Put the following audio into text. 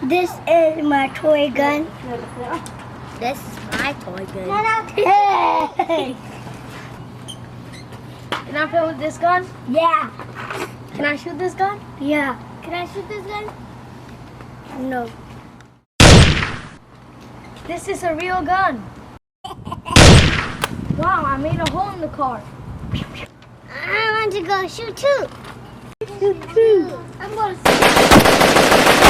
This is my toy gun. This is my toy gun. Hey! Can I play with this gun? Yeah. Can I shoot this gun? Yeah. Can I shoot this gun? No. This is a real gun. Wow, I made a hole in the car. I want to go shoot too. I'm going to